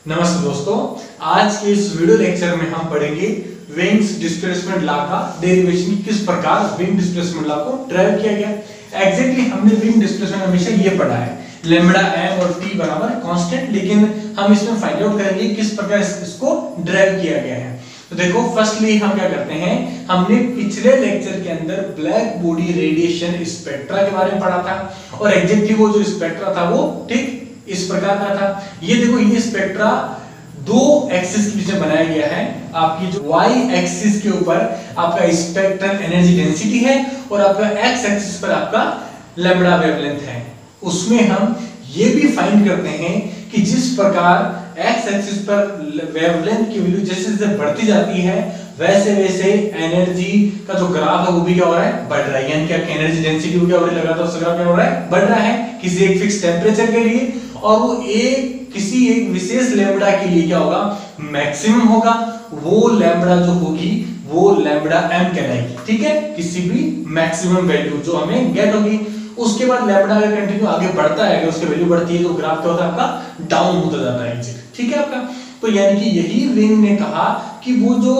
नमस्ते दोस्तों, आज के इस वीडियो लेक्चर में हम पढ़ेंगे विंग्स डिस्प्लेसमेंट लॉ का डेरिवेशन, किस प्रकार विंग डिस्प्लेसमेंट लॉ को ड्राइव किया गया। एग्जैक्टली हमने विंग डिस्प्लेसमेंट हमेशा ये पढ़ा है, लैम्बडा एम और टी बराबर कांस्टेंट, लेकिन हम इसमें फाइंड आउट करेंगे किस प्रकार इसको ड्राइव किया गया है। तो देखो, फर्स्टली हम क्या करते हैं, हमने पिछले लेक्चर के अंदर ब्लैक बॉडी रेडिएशन स्पेक्ट्रा के बारे में पढ़ा था और एग्जैक्टली वो जो स्पेक्ट्रा था वो ठीक इस प्रकार का था। ये देखो, ये स्पेक्ट्रा दो एक्सिस के पीछे बनाया गया है। आपकी जो y एक्सिस के ऊपर आपका स्पेक्ट्रल एनर्जी डेंसिटी है और आपका x एक्सिस पर आपका लैम्बडा वेवलेंथ है। उसमें हम ये भी फाइंड करते हैं कि जिस प्रकार x एक्सिस पर वेवलेंथ की वैल्यू जैसे जैसे बढ़ती जाती है वैसे वैसे एनर्जी का जो ग्राफ है वो भी क्या हो रहा है, बढ़ रहा है। यानी कि एनर्जी डेंसिटी को क्या हो रही है, लगातार उसका ग्राफ क्या हो रहा है, बढ़ रहा है किसी एक फिक्स टेंपरेचर के लिए, और वो किसी एक विशेष लैम्बडा के लिए क्या होगा, मैक्सिमम होगा। वो लैम्बडा जो होगी वो लैम्बडा एम कहलाएगी, ठीक है, किसी भी मैक्सिमम वैल्यू जो हमें गेट होगी। उसके बाद लैम्बडा अगर कंटिन्यू आगे बढ़ता है, अगर उसकी वैल्यू बढ़ती है तो ग्राफ क्या होता है आपका, डाउन होता जाता है, ठीक है आपका। तो यानी कि यही विंग ने कहा कि वो जो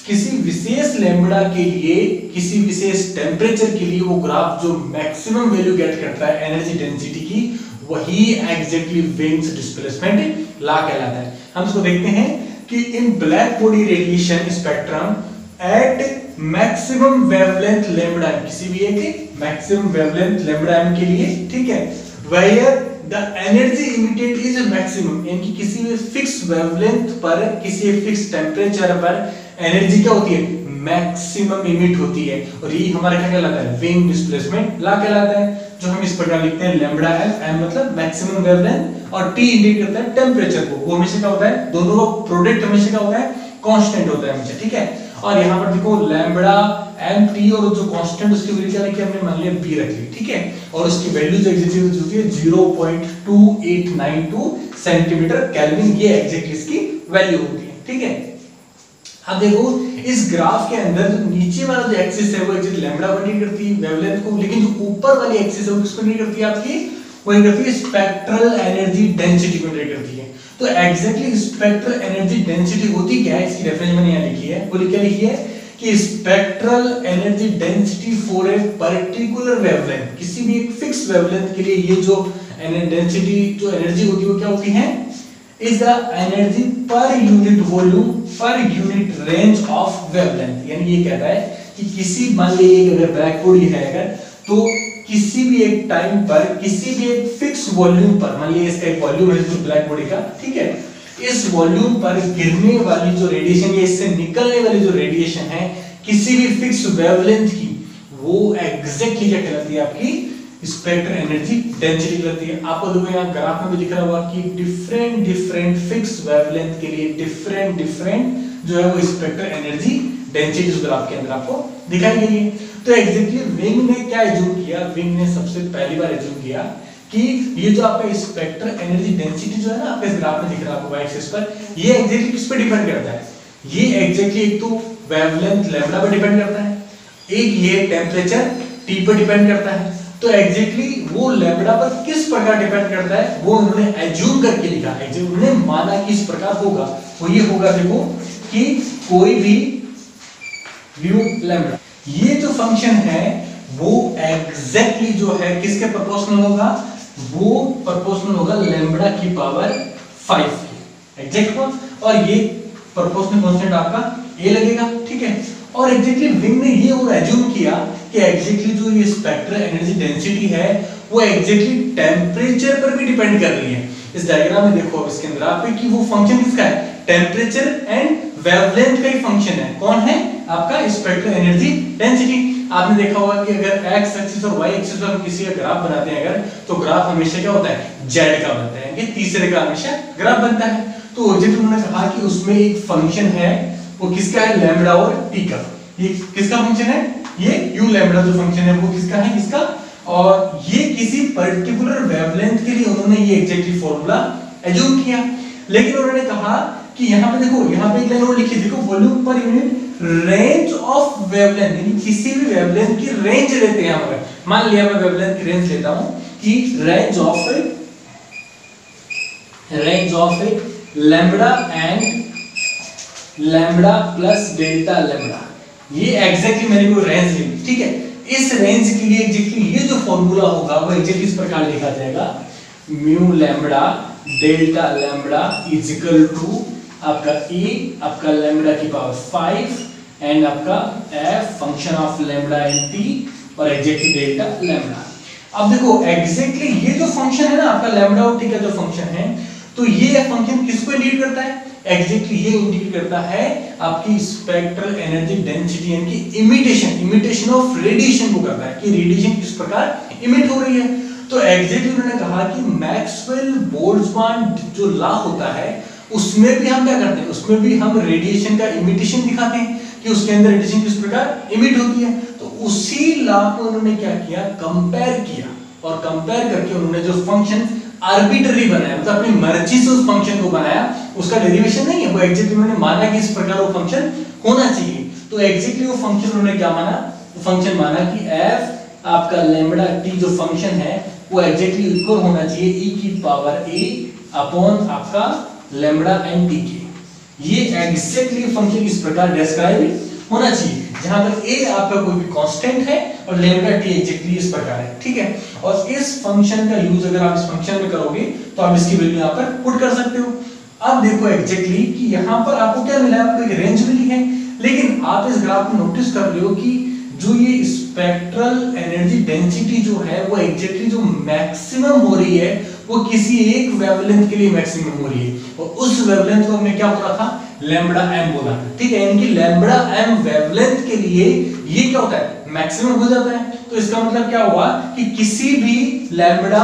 किसी विशेष लैम्बडा के लिए, किसी विशेष टेंपरेचर के लिए वो ग्राफ जो मैक्सिमम वैल्यू गेट करता है एनर्जी डेंसिटी की, वही एग्जैक्टली विंग्स डिस्प्लेसमेंट लॉ कहलाता है। हम इसको देखते हैं कि in black body radiation spectrum at maximum wavelength lambda, किसी भी एक मैक्सिमम वेवलेंथ लैम्बडा एम के लिए, ठीक है, where the energy emitted is maximum, यानी कि किसी भी फिक्स वेवलेंथ पर, किसी फिक्स टेंपरेचर पर एनर्जी क्या होती है, मैक्सिमम इमिट होती है। और ये हमारा क्या कहलाता है, विंग डिस्प्लेसमेंट लॉ कहलाता है, जो हम इस प्रकार लिखते हैं लैम्बडा एम, एम मतलब मैक्सिमम वेवलेंथ और टी इंडिकेट करता है टेंपरेचर को। वो हमेशा क्या होता है, दोनों का प्रोडक्ट हमेशा क्या होता है, कांस्टेंट होता है हमेशा, ठीक है। और यहाँ पर देखो लैम्बडा एम टी और जो कांस्टेंट उसकी वैल्यू क्या रखी है, हमने मान लिया बी रख ली, ठीक है। और उसकी वैल्यू जो एग्जैक्टली होती है 0.2892 सेंटीमीटर केल्विन, ये एग्जैक्टली इसकी वैल्यू होती है, ठीक है। अब देखो, इस ग्राफ के अंदर जो नीचे वाला जो एक्सिस है वो एग्जैक्ट लैम्बडा को इंडिकेट करती है वेवलेंथ को, लेकिन जो ऊपर वाली एक्सिस है वो किसको इंडिकेट करती है आपकी, वो इंडिकेट करती है स्पेक्ट्रल एनर्जी डेंसिटी को इंडिकेट करती है। तो एग्जैक्टली स्पेक्ट्रल एनर्जी डेंसिटी होती क्या है, इसकी रेफरेंस मैंने यहाँ लिखी है, वो क्या लिखी है कि spectral energy density for a particular wavelength, किसी भी एक फिक्स वेवलेंथ के लिए ये जो डेंसिटी जो एनर्जी होती है वो क्या होती है, is the energy per unit volume per unit range of wavelength। यानी ये कहता है कि किसी, मान लीजिए अगर ब्लैक बॉडी है अगर, तो किसी भी एक टाइम पर, किसी भी एक फिक्स वॉल्यूम पर, मान लीजिए इसका एक वॉल्यूम है जो ब्लैक बॉडी का, ठीक है, इस वॉल्यूम पर गिरने वाली जो रेडिएशन या इससे निकलने वाली जो रेडिएशन है किसी भी फिक्स वेवलेंथ की, वो एग्जैक्टली क्या कहलाती है, आपकी स्पेक्ट्रल एनर्जी डेंसिटी कहलाती है। आपको देखो यहाँ ग्राफ में भी दिख रहा होगा कि डिफरेंट फिक्स वेवलेंथ के लिए डिफरेंट जो है वो स्पेक्ट्रल एनर्जी डेंसिटी उस ग्राफ के अंदर आपको दिखाई गई है। तो एग्जैक्टली विंग ने क्या एज्यूम किया, विंग ने सबसे पहली बार एज्यूम किया कि ये जो आपका स्पेक्ट्रल एनर्जी डेंसिटी जो है ना आपके इस ग्राफ में दिख रहा है आपको y एक्सिस पर, ये एग्जैक्टली किस पे डिपेंड करता है, ये एग्जैक्टली एक तो वेवलेंथ लैम्बडा पर डिपेंड करता है, एक ये टेंपरेचर t पर डिपेंड करता है। तो एग्जैक्टली वो लैम्बडा पर किस प्रकार डिपेंड करता है वो उन्होंने एज्यूम करके लिखा है, जो उन्होंने माना कि इस प्रकार होगा, वो ये होगा देखो कि कोई भी व्यू लैम्बडा, ये जो फंक्शन है वो एग्जैक्टली जो है किसके प्रोपोर्शनल होगा, वो प्रोपोर्शनल होगा लैम्बडा की पावर 5 की एग्जैक्ट हो, और ये प्रोपोर्शनल कांस्टेंट आपका a लगेगा, ठीक है। और एग्जैक्टली विंग ने ये और एज्यूम किया कि एग्जैक्टली जो ये स्पेक्ट्रल एनर्जी डेंसिटी है वो एग्जैक्टली टेंपरेचर पर भी डिपेंड कर रही है। इस डायग्राम में देखो अब इसके अंदर आप कि वो फंक्शन किसका है, टेंपरेचर एंड वेवलेंथ का ही फंक्शन है। कौन है, आपका स्पेक्ट्रल एनर्जी डेंसिटी। आपने देखा होगा कि अगर x एक्सिस और y एक्सिस पर हम किसी का ग्राफ बनाते हैं अगर, तो ग्राफ हमेशा क्या होता है, z का बनता है, कि तीसरे का हमेशा ग्राफ बनता है। तो एग्जैक्टली उन्होंने कहा कि उसमें एक फंक्शन है, वो किसका है, लैम्बडा और t का। ये किसका फंक्शन है, ये u लैम्बडा जो फंक्शन है वो किसका है, इसका, और ये किसी पर्टिकुलर वेवलेंथ के लिए उन्होंने ये एग्जैक्टली फार्मूला एज्यूम किया। लेकिन उन्होंने कहा कि यहाँ पे देखो, यहाँ पे एक लाइन और लिखी, देखो volume per unit range of wavelength, यानी किसी भी वेवलेंथ की रेंज लेते हैं हम। अगर मान लिया मैं वेवलेंथ की रेंज लेता हूं कि range of lambda and lambda plus delta lambda, ये एग्जैक्टली मैंने कोई रेंज ली, ठीक है। इस रेंज के लिए एग्जैक्टली ये जो फॉर्मूला होगा वो एग्जैक्टली इस प्रकार लिखा जाएगा, mu lambda delta lambda is equal to आपका ए, आपका लैम्बडा की पावर 5 एंड आपका F function of lambda and T और एग्जैक्टली डेल्टा लैम्बडा। अब देखो एग्जैक्टली ये जो फंक्शन है ना आपका लैम्बडा और टी का जो फंक्शन है, तो ये फंक्शन किसको इंडिकेट करता है? एग्जैक्टली ये इंडिकेट करता है आपकी स्पेक्ट्रल एनर्जी डेंसिटी यानी कि इमिटेशन ऑफ रेडिएशन को करता है कि रेडिएशन किस प्रकार इमिट हो रही है। तो एग्जैक्टली उन्होंने कहा कि मैक्सवेल बोल्ट्जमान जो लॉ होता है उसमें भी हम क्या करते हैं, उसमें भी हम रेडिएशन का इमिटेशन दिखाते हैं कि उसके अंदर रेडिएशन किस प्रकार इमिट होती है। तो उसी लॉ को उन्होंने क्या किया, कंपेयर किया, और कंपेयर करके उन्होंने जो फंक्शन आर्बिट्ररी बनाया, मतलब अपनी मर्जी से उस फंक्शन को बनाया, उसका डेरिवेशन नहीं है, वो एग्जैक्टली उन्होंने माना कि इस प्रकार वो फंक्शन होना चाहिए। तो एग्जैक्टली वो फंक्शन उन्होंने क्या माना, वो फंक्शन माना कि f आपका लैम्बडा t जो फंक्शन है वो एग्जैक्टली इक्वल होना चाहिए e की पावर a अपॉन आपका लैम्बडा एंड t के। ये एग्जैक्टली फंक्शन इस प्रकार डिस्क्राइब होना चाहिए जहां पर a आपका कोई भी कांस्टेंट है और लैम्बडा t एग्जैक्टली इस प्रकार है, ठीक है। और इस फंक्शन का यूज अगर आप इस फंक्शन में करोगे तो आप इसकी वैल्यू यहां पर पुट कर सकते हो। अब देखो एग्जैक्टली कि यहां पर आपको क्या मिला है, आपको एक रेंज मिली है, लेकिन आप इस ग्राफ में नोटिस कर रहे हो कि जो ये स्पेक्ट्रल एनर्जी डेंसिटी जो है वो एग्जैक्टली जो मैक्सिमम हो रही है वो किसी एक वेवलेंथ के लिए मैक्सिमम हो रही है, और उस वेवलेंथ को हमने क्या बोला था, लैम्बडा m बोला था, ठीक है। यानी कि लैम्बडा m वेवलेंथ के लिए ये क्या होता है, मैक्सिमम हो जाता है। तो इसका मतलब क्या हुआ कि किसी भी लैम्बडा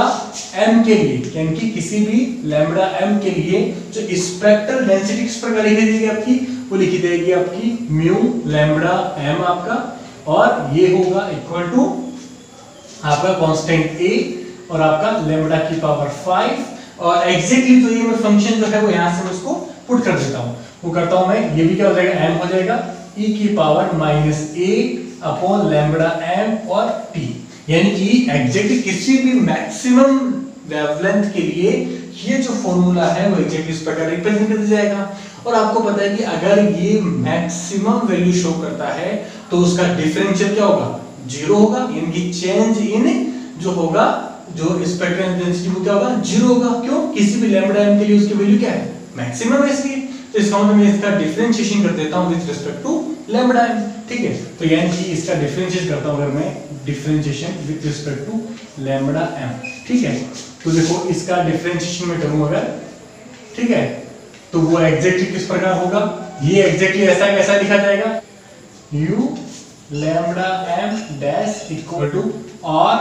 m के लिए, यानी कि किसी भी लैम्बडा m के लिए जो स्पेक्ट्रल डेंसिटी किस प्रकार लिखी जाएगी आपकी, वो लिखी जाएगी आपकी म्यू लैम्बडा m आपका, और ये होगा इक्वल टू आपका कांस्टेंट a और आपका लैम्बडा की पावर 5, और एग्जैक्टली जो ये मैं फंक्शन जो है वो यहां से मैं उसको पुट कर देता हूं, वो करता हूं मैं, ये भी क्या हो जाएगा, m हो जाएगा e की power minus a upon lambda m और t। यानी कि एग्जैक्टली किसी भी मैक्सिमम वेवलेंथ के लिए ये जो फॉर्मूला है वो एग्जैक्टली इस प्रकार रिप्रेजेंट कर दिया जाएगा। और आपको पता है कि अगर ये मैक्सिमम वैल्यू शो करता है तो उसका डिफरेंशियल क्या होगा, 0 होगा, यानी कि चेंज इन जो होगा जो स्पेक्ट्रल डेंसिटी वो क्या होगा, 0 होगा। क्यों, किसी भी लैम्बडा m के लिए उसकी वैल्यू क्या है, मैक्सिमम है, इसलिए तो इसका मतलब मैं इसका डिफरेंशिएशन कर देता हूं with respect to lambda m, ठीक है। तो यानी कि इसका डिफरेंशिएट करता हूं अगर मैं, differentiation with respect to lambda m, ठीक है। तो देखो इसका डिफरेंशिएशन में करूं अगर, ठीक है, तो वो एग्जैक्टली किस प्रकार होगा, ये एग्जैक्टली ऐसा कैसा लिखा जाएगा, u lambda m dash equal to, और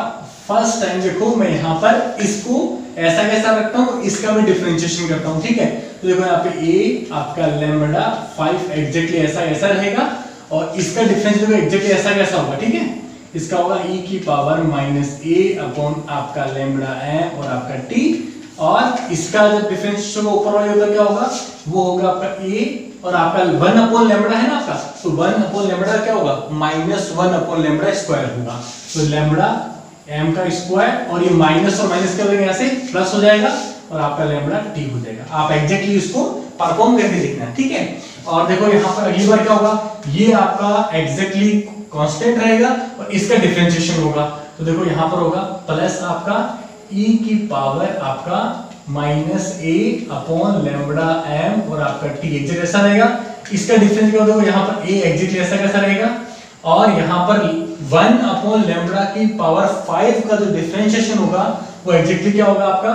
फर्स्ट टाइम देखो मैं यहां पर इसको ऐसा कैसा रखता हूं, इसका मैं डिफरेंशिएशन करता हूं, ठीक है। तो देखो यहाँ पे a आपका लैम्बडा 5 एग्जैक्टली ऐसा ऐसा रहेगा, और इसका डिफरेंशिएशन एग्जैक्टली ऐसा कैसा होगा, ठीक है। इसका होगा e की पावर माइनस a अपॉन आपका लैम्बडा m और आपका t, और इसका जब डिफरेंशिएशन ऊपर वाले उधर क्या होगा, वो होगा आपका a और आपका 1 अपॉन लैम्बडा है ना आपका, तो 1 अपॉन लैम्बडा क्या होगा, माइनस 1 अपॉन लैम्बडा स्क्वायर होगा। तो लैम्बडा m का स्क्वायर, और ये माइनस और माइनस क्या हो जाएगा, यहाँ से प्लस हो जाएगा, और आपका लैम्बडा t हो जाएगा। आप एग्जैक्टली इसको परफॉर्म करके देखना, ठीक है। और देखो यहाँ पर अगली बार क्या होगा, ये आपका एग्जैक्टली कांस्टेंट रहेगा और इसका डिफरेंशिएशन होगा। तो देखो यहाँ पर होगा प्लस आपका e की पावर आपका minus a upon lambda m और आपका t एग्जैक्ट ऐसा रहेगा। इसका डिफरेंस क्या होगा, यहाँ पर a एग्जैक्टली ऐसा कैसा रहेगा, और यहाँ पर 1 अपॉन लैम्बडा की पावर 5 का जो डिफरेंशिएशन होगा वो एग्जैक्टली क्या होगा आपका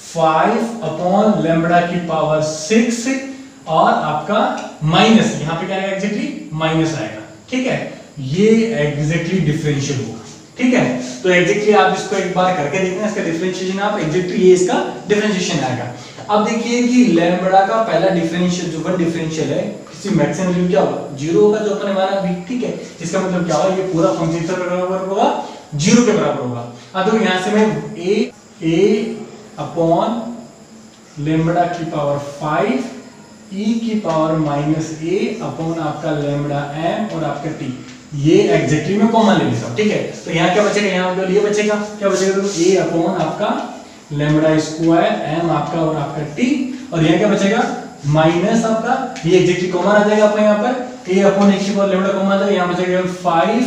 5 अपॉन लैम्बडा की पावर 6, और आपका माइनस यहाँ पे क्या आएगा, एग्जैक्टली माइनस आएगा, ठीक है। ये एग्जैक्टली डिफरेंशियल होगा, ठीक है। तो एग्जैक्टली आप इसको एक बार करके देखना, इसका डिफरेंशिएशन आप एग्जैक्टली ये इसका डिफरेंशिएशन आएगा। अब देखिए कि लैम्बडा का पहला डिफरेंशियल जो वन डिफरेंशियल है किसी मैक्सिमम वैल्यू क्या होगा, 0 होगा, जो अपने माना अभी, ठीक है। इसका मतलब क्या होगा, ये पूरा फंक्शन किसके बराबर होगा, 0 के बराबर होगा। अब देखो यहां से मैं a अपॉन लैम्बडा की पावर 5 e की पावर माइनस a अपॉन आपका लैम्बडा m और आपका t, ये एग्जैक्टली में कॉमन ले लेता हूं, ठीक है। तो यहाँ क्या बचेगा, यहाँ पर ये बचेगा, क्या बचेगा, तो a अपॉन आपका लैम्बडा स्क्वायर m आपका और आपका t, और यहाँ क्या बचेगा माइनस आपका ये एग्जैक्टली कॉमन आ जाएगा आपका यहाँ पर a अपॉन एक की पावर लैम्बडा कॉमन आ जाएगा, यहाँ पर जाएगा 5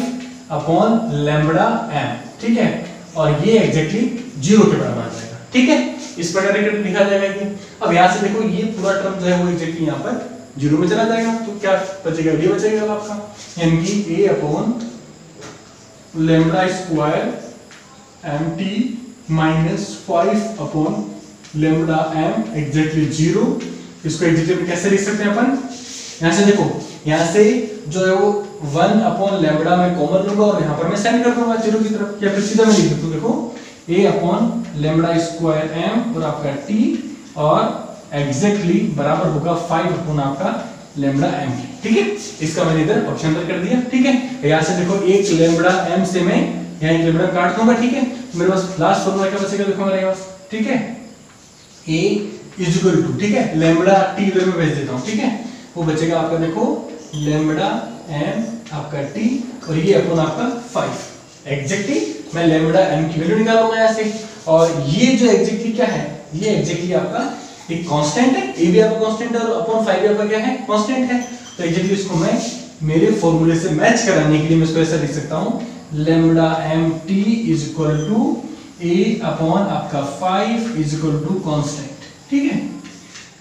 अपॉन लैम्बडा m, ठीक है, और ये एग्जैक्टली 0 के बराबर आ जाएगा, ठीक है। इस प्रकार लिखा जाएगा ये। अब यहाँ से देखो ये पूरा टर्म जो है वो एग्जैक्टली यहाँ पर 0 में चला जाएगा, तो क्या बचेगा, ये बचेगा आपका, यानी कि a upon lambda square mt minus 5 upon lambda m exactly 0। इसको एग्जैक्टली कैसे लिख सकते हैं अपन, यहाँ से देखो, यहाँ से जो है वो 1 अपॉन लैम्बडा में कॉमन लूंगा और यहाँ पर मैं सेंड कर दूंगा 0 की तरफ, या फिर सीधा मैं लिख देता हूँ, देखो a upon lambda square m और आपका t और एग्जैक्टली बराबर होगा 5 अपॉन आपका लैम्बडा m, ठीक है। इसका मैंने इधर ऑप्शन अंदर कर दिया, ठीक है। यहाँ से देखो एक लैम्बडा m से मैं यहाँ एक लैम्बडा काट दूंगा, ठीक है, मेरे पास लास्ट फॉर्मूला क्या बचेगा, देखो मेरे पास, ठीक है, a इज इक्वल टू, ठीक है, लैम्बडा t इधर में भेज देता हूँ, ठीक है, वो बचेगा आपका देखो लैम्बडा m आपका t और ये अपॉन आपका 5, एग्जैक्टली मैं लैम्बडा m की वैल्यू निकालूंगा यहाँ से, और ये जो एग्जैक्टली क्या है, ये एग्जैक्टली आपका एक कांस्टेंट है, a भी आपका कांस्टेंट है और अपॉन 5 भी आपका क्या है, कांस्टेंट है। तो एग्जैक्टली इसको मैं मेरे फॉर्मूले से मैच कराने के लिए मैं इसको ऐसा लिख सकता हूँ, lambda mt is equal to a upon आपका 5 इज इक्वल टू कांस्टेंट, ठीक है।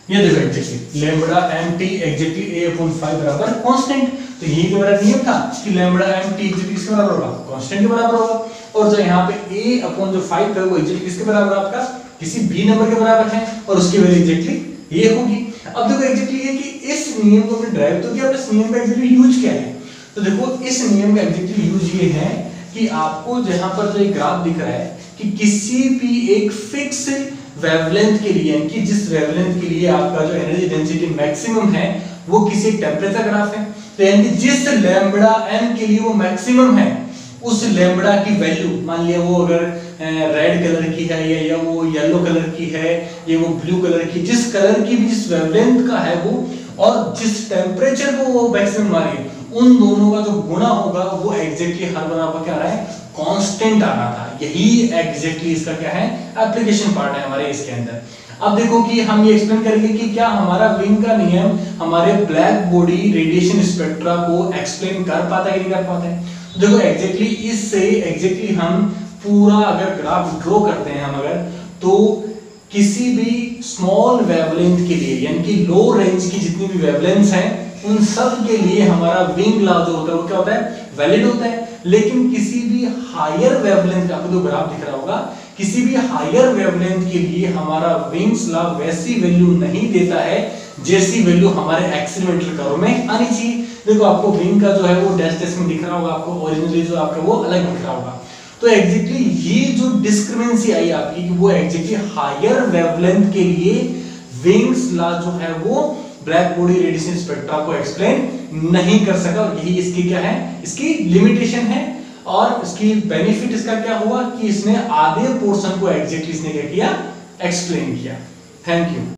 ये देखो exactly lambda mt exactly a upon 5 बराबर कांस्टेंट, तो यही तो मेरा नियम था कि लैम्बडा mt एग्जैक्टली किसके बराबर होगा, कांस्टेंट के बराबर होगा, और जो यहाँ पे a अपॉन जो 5 है वो एग्जैक्टली किसके बराबर आपका किसी b नंबर के बराबर है, और उसकी वैल्यू एग्जैक्टली ये होगी। अब देखो एग्जैक्टली ये कि इस नियम को हमने ड्राइव तो किया, और इस नियम का एग्जैक्टली यूज क्या है, तो देखो इस नियम का एग्जैक्टली यूज ये है कि आपको जहां पर जो ग्राफ दिख रहा है कि किसी भी एक फिक्स वेवलेंथ के लिए, कि जिस वेवलेंथ के लिए आपका जो एनर्जी डेंसिटी मैक्सिमम है वो किसी टेम्परेचर ग्राफ है, तो यानी जिस लैम्बडा m के लिए वो मैक्सिमम है उस लैम्बडा की वैल्यू, मान लिया वो अगर रेड कलर की है या वो येलो कलर की है या वो ब्लू कलर की, जिस कलर की भी जिस वेवलेंथ का है वो और जिस टेम्परेचर को वो मैक्सिमम आ रही है, उन दोनों का जो गुणा होगा वो एग्जैक्टली हर बार आपका क्या आ रहा है, कांस्टेंट आ रहा था। यही एग्जैक्टली इसका क्या है, एप्लीकेशन पार्ट है हमारे इसके अंदर। अब देखो कि हम ये एक्सप्लेन करेंगे कि क्या हमारा विंग का नियम हमारे ब्लैक बॉडी रेडिएशन स्पेक्ट्रा को एक्सप्लेन कर पाता है कि नहीं कर पाता है। देखो एग्जैक्टली इससे एग्जैक्टली हम पूरा अगर ग्राफ ड्रॉ करते हैं हम अगर, तो किसी भी स्मॉल वेवलेंथ के लिए यानी कि लो रेंज की जितनी भी वेवलेंथ्स हैं उन सब के लिए हमारा विंग लॉ जो होता है वो क्या होता है, वैलिड होता है। लेकिन किसी भी हायर वेवलेंथ, आपको जो ग्राफ दिख रहा होगा, किसी भी हायर वेवलेंथ के लिए हमारा विंग्स लॉ वैसी वैल्यू नहीं देता है जैसी वैल्यू हमारे एक्सपेरिमेंटल कर्व में आनी चाहिए। देखो आपको विंग का जो है वो डैश डैश में दिख रहा होगा, आपको ओरिजिनली जो आपका वो अलग दिख रहा होगा। तो एग्जैक्टली ये जो डिस्क्रिमिनेंसी आई आपकी कि वो एग्जैक्टली हायर वेवलेंथ के लिए विंग्स लॉ जो है वो ब्लैक बॉडी रेडिएशन स्पेक्ट्रा को एक्सप्लेन नहीं कर सका, और यही इसकी क्या है, इसकी लिमिटेशन है। और इसकी बेनिफिट इसका क्या हुआ कि इसने आधे पोर्शन को एग्जैक्टली इसने क्या किया, एक्सप्लेन किया। Thank you.